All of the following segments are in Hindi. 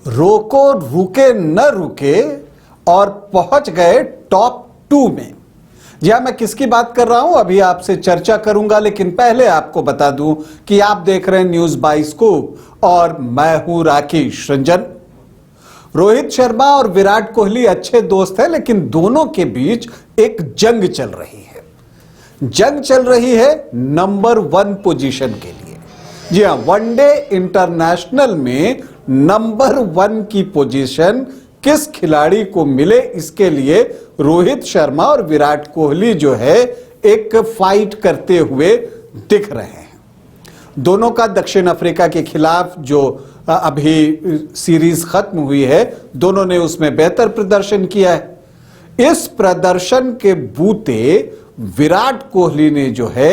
रोको रुके न रुके और पहुंच गए टॉप 2 में। जी हाँ, मैं किसकी बात कर रहा हूं अभी आपसे चर्चा करूंगा, लेकिन पहले आपको बता दूं कि आप देख रहे हैं न्यूज बाइस्कोप और मैं हूं राकेश रंजन। रोहित शर्मा और विराट कोहली अच्छे दोस्त हैं, लेकिन दोनों के बीच एक जंग चल रही है। जंग चल रही है नंबर 1 पोजीशन के लिए। जी हाँ, वनडे इंटरनेशनल में नंबर 1 की पोजीशन किस खिलाड़ी को मिले, इसके लिए रोहित शर्मा और विराट कोहली जो है एक फाइट करते हुए दिख रहे हैं। दोनों का दक्षिण अफ्रीका के खिलाफ जो अभी सीरीज खत्म हुई है, दोनों ने उसमें बेहतर प्रदर्शन किया है। इस प्रदर्शन के बूते विराट कोहली ने जो है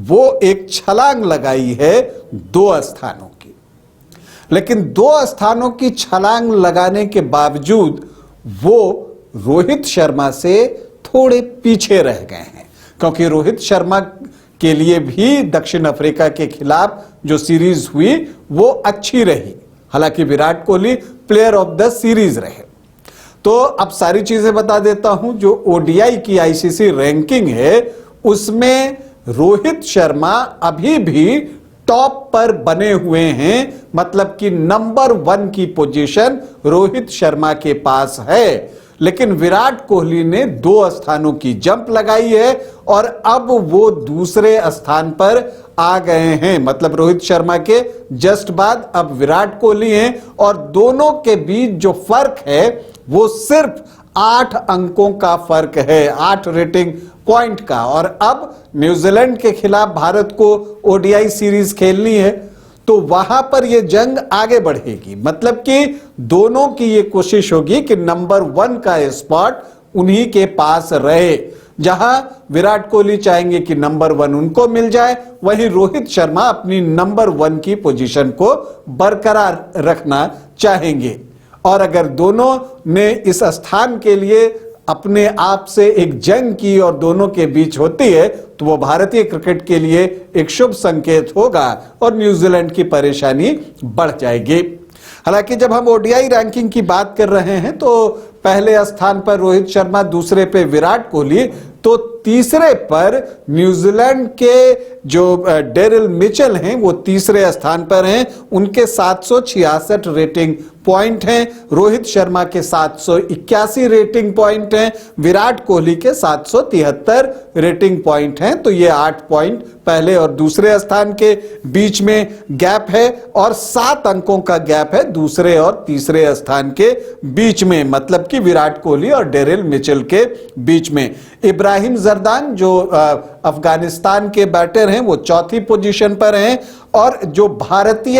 वो एक छलांग लगाई है 2 स्थानों की, लेकिन 2 स्थानों की छलांग लगाने के बावजूद वो रोहित शर्मा से थोड़े पीछे रह गए हैं, क्योंकि रोहित शर्मा के लिए भी दक्षिण अफ्रीका के खिलाफ जो सीरीज हुई वो अच्छी रही, हालांकि Virat Kohli player of the series रहे। तो अब सारी चीजें बता देता हूं। जो ओडीआई की आईसीसी रैंकिंग है उसमें रोहित शर्मा अभी भी टॉप पर बने हुए हैं, मतलब कि नंबर 1 की पोजीशन रोहित शर्मा के पास है। लेकिन विराट कोहली ने 2 स्थानों की जंप लगाई है और अब वो दूसरे स्थान पर आ गए हैं, मतलब रोहित शर्मा के जस्ट बाद अब विराट कोहली हैं और दोनों के बीच जो फर्क है वो सिर्फ 8 अंकों का फर्क है, 8 रेटिंग पॉइंट का। और अब न्यूजीलैंड के खिलाफ भारत को ओडीआई सीरीज खेलनी है, तो वहां पर यह जंग आगे बढ़ेगी, मतलब कि दोनों की यह कोशिश होगी कि नंबर 1 का स्पॉट उन्हीं के पास रहे। जहां विराट कोहली चाहेंगे कि नंबर 1 उनको मिल जाए, वहीं रोहित शर्मा अपनी नंबर 1 की पोजीशन को बरकरार रखना चाहेंगे। और अगर दोनों ने इस स्थान के लिए अपने आप से एक जंग की और दोनों के बीच होती है, तो वो भारतीय क्रिकेट के लिए एक शुभ संकेत होगा और न्यूजीलैंड की परेशानी बढ़ जाएगी। हालांकि जब हम ओडीआई रैंकिंग की बात कर रहे हैं तो पहले स्थान पर रोहित शर्मा, दूसरे पे विराट कोहली, तो तीसरे पर न्यूजीलैंड के जो डेरिल मिचेल हैं वो तीसरे स्थान पर हैं। उनके 766 रेटिंग पॉइंट हैं, रोहित शर्मा के 781 रेटिंग पॉइंट हैं, विराट कोहली के 773 रेटिंग पॉइंट हैं। तो ये 8 पॉइंट पहले और दूसरे स्थान के बीच में गैप है और 7 अंकों का गैप है दूसरे और तीसरे स्थान के बीच में, मतलब कि विराट कोहली और डेरिल मिचेल के बीच में। इब्राहिम जरदान जो अफगानिस्तान के बैटर हैं वो 4थी पोजीशन पर हैं और जो भारतीय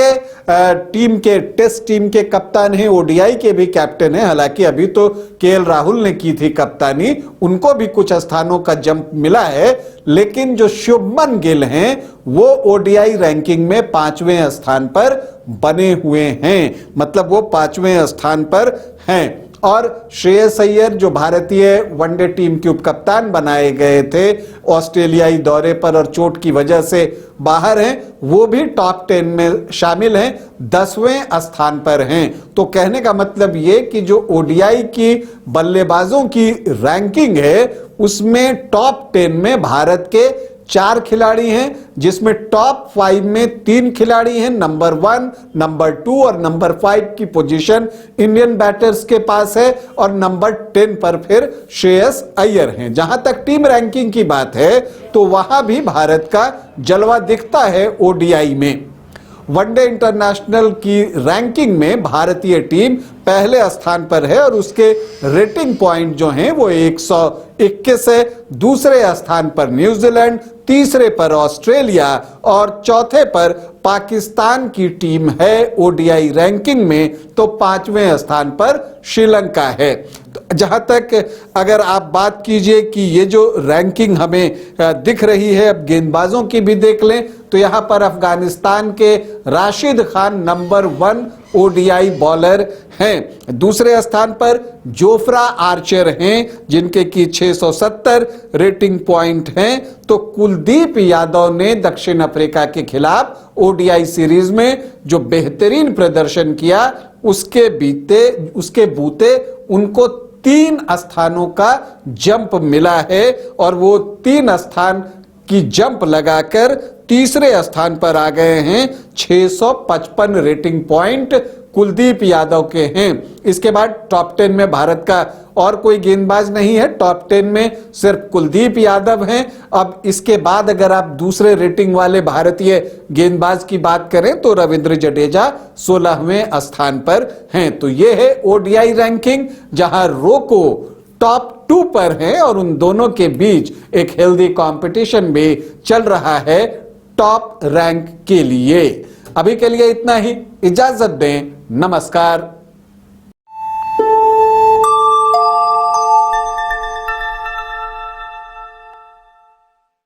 टीम के टेस्ट टीम के कप्तान हैं, ओडीआई के भी कैप्टन हैं, हालांकि अभी तो केएल राहुल ने की थी कप्तानी, उनको भी कुछ स्थानों का जंप मिला है। लेकिन जो शुभमन गिल हैं वो ओडीआई रैंकिंग में 5वें स्थान पर बने हुए हैं, मतलब वो 5वें स्थान पर हैं। और श्रेयस अय्यर जो भारतीय वनडे टीम के उपकप्तान बनाए गए थे, ऑस्ट्रेलियाई दौरे पर और चोट की वजह से बाहर हैं, वो भी टॉप 10 में शामिल हैं, 10वें स्थान पर हैं। तो कहने का मतलब ये कि जो ओडीआई की बल्लेबाजों की रैंकिंग है उसमें टॉप 10 में भारत के 4 खिलाड़ी हैं, जिसमें टॉप 5 में 3 खिलाड़ी हैं। नंबर 1, नंबर 2 और नंबर 5 की पोजीशन इंडियन बैटर्स के पास है और नंबर 10 पर फिर श्रेयस अय्यर हैं। जहां तक टीम रैंकिंग की बात है तो वहां भी भारत का जलवा दिखता है ओडीआई में। वनडे इंटरनेशनल की रैंकिंग में भारतीय टीम पहले स्थान पर है और उसके रेटिंग पॉइंट जो हैं वो 121 है। दूसरे स्थान पर न्यूजीलैंड, तीसरे पर ऑस्ट्रेलिया और चौथे पर पाकिस्तान की टीम है ओडीआई रैंकिंग में, तो 5वें स्थान पर श्रीलंका है। तो जहां तक अगर आप बात कीजिए कि ये जो रैंकिंग हमें दिख रही है, अब गेंदबाजों की भी देख लें तो यहां पर अफगानिस्तान के Rashid Khan number 1 ODI bowler हैं। दूसरे स्थान पर जोफ्रा आर्चर हैं जिनके की 670 रेटिंग पॉइंट हैं। तो कुलदीप यादव ने दक्षिण अफ्रीका के खिलाफ ओडीआई सीरीज में जो बेहतरीन प्रदर्शन किया उसके बूते उनको 3 स्थानों का जंप मिला है और वो 3 स्थान की जंप लगाकर तीसरे स्थान पर आ गए हैं। 655 रेटिंग पॉइंट कुलदीप यादव के हैं। इसके बाद टॉप 10 में भारत का और कोई गेंदबाज नहीं है, टॉप 10 में सिर्फ कुलदीप यादव हैं। अब इसके बाद अगर आप दूसरे रेटिंग वाले भारतीय गेंदबाज की बात करें तो रविंद्र जडेजा 16वें स्थान पर हैं। तो यह है ओडीआई रैंकिंग जहां रोको टॉप 2 पर हैं और उन दोनों के बीच एक हेल्दी कंपटीशन भी चल रहा है टॉप रैंक के लिए। अभी के लिए इतना ही, इजाजत दें, नमस्कार।